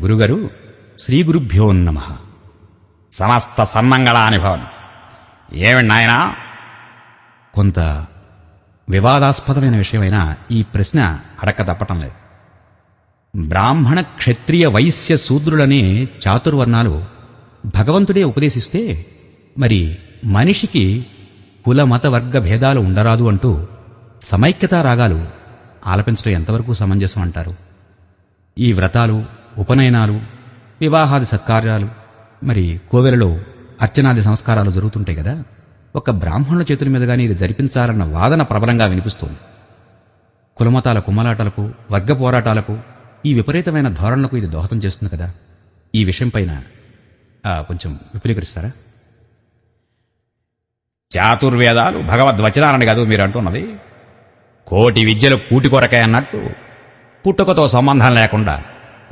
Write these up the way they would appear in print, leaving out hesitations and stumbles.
గురుగారు, శ్రీ గురుభ్యో నమః. సమస్త సన్మంగళాని భవన్. ఏమి నాయనా? కొంత వివాదాస్పదమైన విషయమైన ఈ ప్రశ్న అడక్క తప్పటం లేదు. బ్రాహ్మణ, క్షత్రియ, వైశ్య, శూద్రులనే చాతుర్వర్ణాలు భగవంతుడే ఉపదేశిస్తే మరి మనిషికి కుల మత వర్గ భేదాలు ఉండరాదు అంటూ సమైక్యతా రాగాలు ఆలపించడం ఎంతవరకు సమంజసం అంటారు? ఈ వ్రతాలు, ఉపనయనాలు, వివాహాది సత్కార్యాలు, మరి కోవెలలో అర్చనాది సంస్కారాలు జరుగుతుంటాయి కదా, ఒక బ్రాహ్మణుల చేతుల మీదుగానే ఇది జరిపించాలన్న వాదన ప్రబలంగా వినిపిస్తోంది. కులమతాల కుమ్మలాటలకు, వర్గ పోరాటాలకు, ఈ విపరీతమైన ధోరణులకు ఇది దోహదం చేస్తుంది కదా. ఈ విషయంపైన కొంచెం విపులీకరిస్తారా? చాతుర్వేదాలు భగవద్వచనాలని కాదు మీరు అంటున్నది. కోటి విద్యలు కూటి కొరకే అన్నట్టు పుట్టుకతో సంబంధం లేకుండా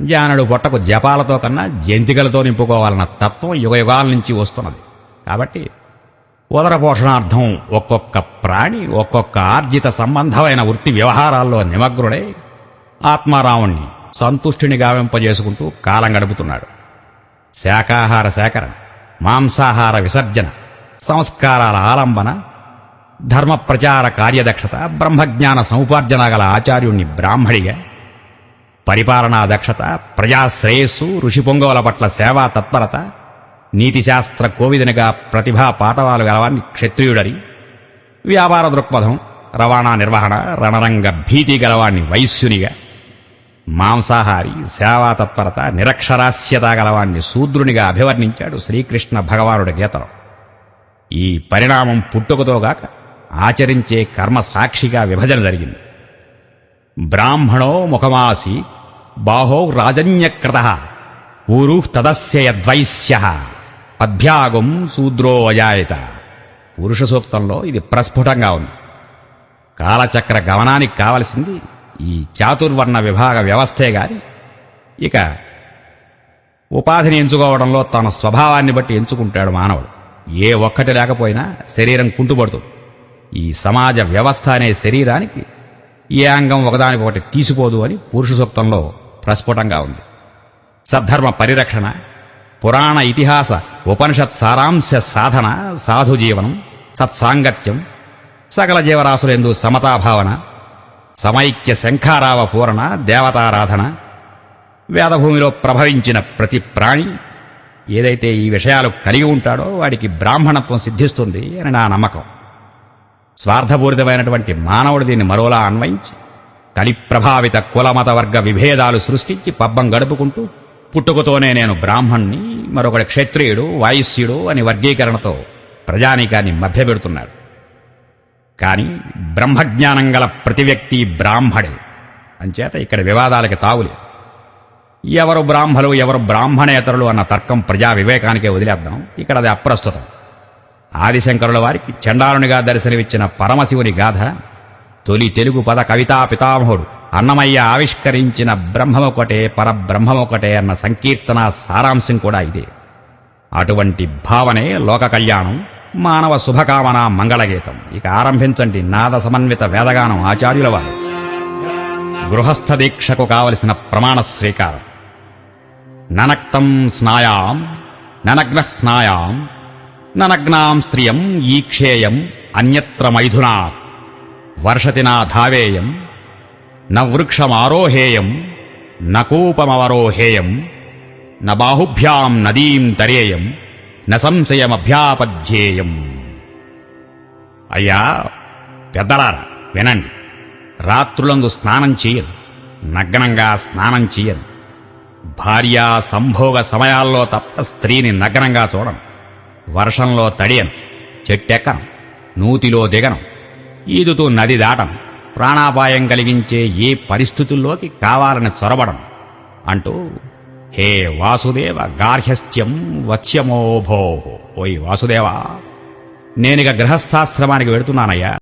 జానుడు పొట్టకు జపాలతో కన్నా జంతికలతో నింపుకోవాలన్న తత్వం యుగయుగాల నుంచి వస్తున్నది. కాబట్టి ఉదర పోషణార్థం ఒక్కొక్క ప్రాణి ఒక్కొక్క ఆర్జిత సంబంధమైన వృత్తి వ్యవహారాల్లో నిమగ్నుడై ఆత్మారాముణ్ణి సంతుష్టిని గావింపజేసుకుంటూ కాలం గడుపుతున్నాడు. శాకాహార సేకరణ, మాంసాహార విసర్జన, సంస్కారాల ఆలంబన, ధర్మ ప్రచార కార్యదక్షత, బ్రహ్మజ్ఞాన సముపార్జన గల ఆచార్యుణ్ణి బ్రాహ్మడిగా, పరిపాలనా దక్షత, ప్రజాశ్రేయస్సు, ఋషి పొంగవుల పట్ల సేవా తత్పరత, నీతిశాస్త్ర కోవిదనిగా ప్రతిభా పాఠవాలు గలవాన్ని క్షత్రియుడని, వ్యాపార దృక్పథం, రవాణా నిర్వహణ, రణరంగ భీతి గలవాణ్ణి వైశ్యునిగా, మాంసాహారి, సేవా తత్పరత, నిరక్షరాస్యత గలవాణ్ణి శూద్రునిగా అభివర్ణించాడు శ్రీకృష్ణ భగవానుడి గీతలో. ఈ పరిణామం పుట్టుకతోగాక ఆచరించే కర్మ సాక్షిగా విభజన జరిగింది. బ్రాహ్మణో ముఖమాసి బాహో రాజన్యకృత ఊరు తదస్య యద్వైశ్య పద్భ్యాగం శూద్రో అజాయత. పురుష సూక్తంలో ఇది ప్రస్ఫుటంగా ఉంది. కాలచక్ర గమనానికి కావలసింది ఈ చాతుర్వర్ణ విభాగ వ్యవస్థే గాని ఇక ఉపాధిని ఎంచుకోవడంలో తన స్వభావాన్ని బట్టి ఎంచుకుంటాడు మానవుడు. ఏ ఒక్కటి లేకపోయినా శరీరం కుంటుపడుతుంది. ఈ సమాజ వ్యవస్థ అనే శరీరానికి ఏ అంగం ఒకదానికొకటి తీసిపోదు అని పురుష సూక్తంలో ప్రస్ఫుటంగా ఉంది. సద్ధర్మ పరిరక్షణ, పురాణ ఇతిహాస ఉపనిషత్ సారాంశ సాధన, సాధు జీవనం, సత్సాంగత్యం, సకల జీవరాశులందు సమతాభావన, సమైక్య శంఖారావ పూరణ, దేవతారాధన, వేదభూమిలో ప్రభవించిన ప్రతి ప్రాణి ఏదైతే ఈ విషయాలు కలిగి ఉంటాడో వాడికి బ్రాహ్మణత్వం సిద్ధిస్తుంది అని నా నమ్మకం. స్వార్థపూరితమైనటువంటి మానవుడు దీన్ని మరోలా అన్వయించి కలి ప్రభావిత కులమత వర్గ విభేదాలు సృష్టించి పబ్బం గడుపుకుంటూ పుట్టుకతోనే నేను బ్రాహ్మణ్ణి, మరొకటి క్షత్రియుడు, వైశ్యుడు అని వర్గీకరణతో ప్రజానీకాన్ని మభ్యపెడుతున్నాడు. కాని బ్రహ్మజ్ఞానం గల ప్రతి వ్యక్తి బ్రాహ్మడే. అంచేత ఇక్కడ వివాదాలకి తావులేదు. ఎవరు బ్రాహ్మలు, ఎవరు బ్రాహ్మణేతరులు అన్న తర్కం ప్రజా వివేకానికే వదిలేద్దాం. ఇక్కడ అది అప్రస్తుతం. ఆదిశంకరుల వారికి చండాలునిగా దర్శనమిచ్చిన పరమశివుని గాథ, తొలి తెలుగు పద కవితా పితామహుడు అన్నమయ్య ఆవిష్కరించిన బ్రహ్మమొకటే పరబ్రహ్మమొకటే అన్న సంకీర్తన సారాంశం కూడా ఇదే. అటువంటి భావనే లోక కళ్యాణం, మానవ శుభకామన మంగళగీతం. ఇక ఆరంభించండి నాద సమన్విత వేదగానం ఆచార్యుల వారు. గృహస్థ దీక్షకు కావలసిన ప్రమాణ శ్రీకారం. ననక్తం స్నాయాం ననగ్న స్నాయాం ననగ్నాం స్త్రియం ఈక్షేయం అన్యత్ర మైథునాత్ వర్షతినా ధావేయం న వృక్షమారోహేయం నకూపమవరోహేయం న బాహుభ్యాం నదీం తరేయం న సంశయమభ్యాపధ్యేయం. అయ్యా పెద్దలారా వినండి. రాత్రులందు స్నానం చేయను, నగ్నంగా స్నానం చేయను. భార్యా సంభోగ సమయాల్లో తప్ప స్త్రీని నగ్నంగా చూడను. వర్షంలో తడియను, చెట్టెక్కను, నూతిలో దిగను, ఈదుతూ నది దాటను, ప్రాణాపాయం కలిగించే ఏ పరిస్థితుల్లోకి కావాలని చొరబడను అంటూ హే వాసుదేవ గార్హస్థ్యం వత్స్యమోభో. ఓయ్ వాసుదేవా, నేనిక గృహస్థాశ్రమానికి వెడుతున్నానయ్యా.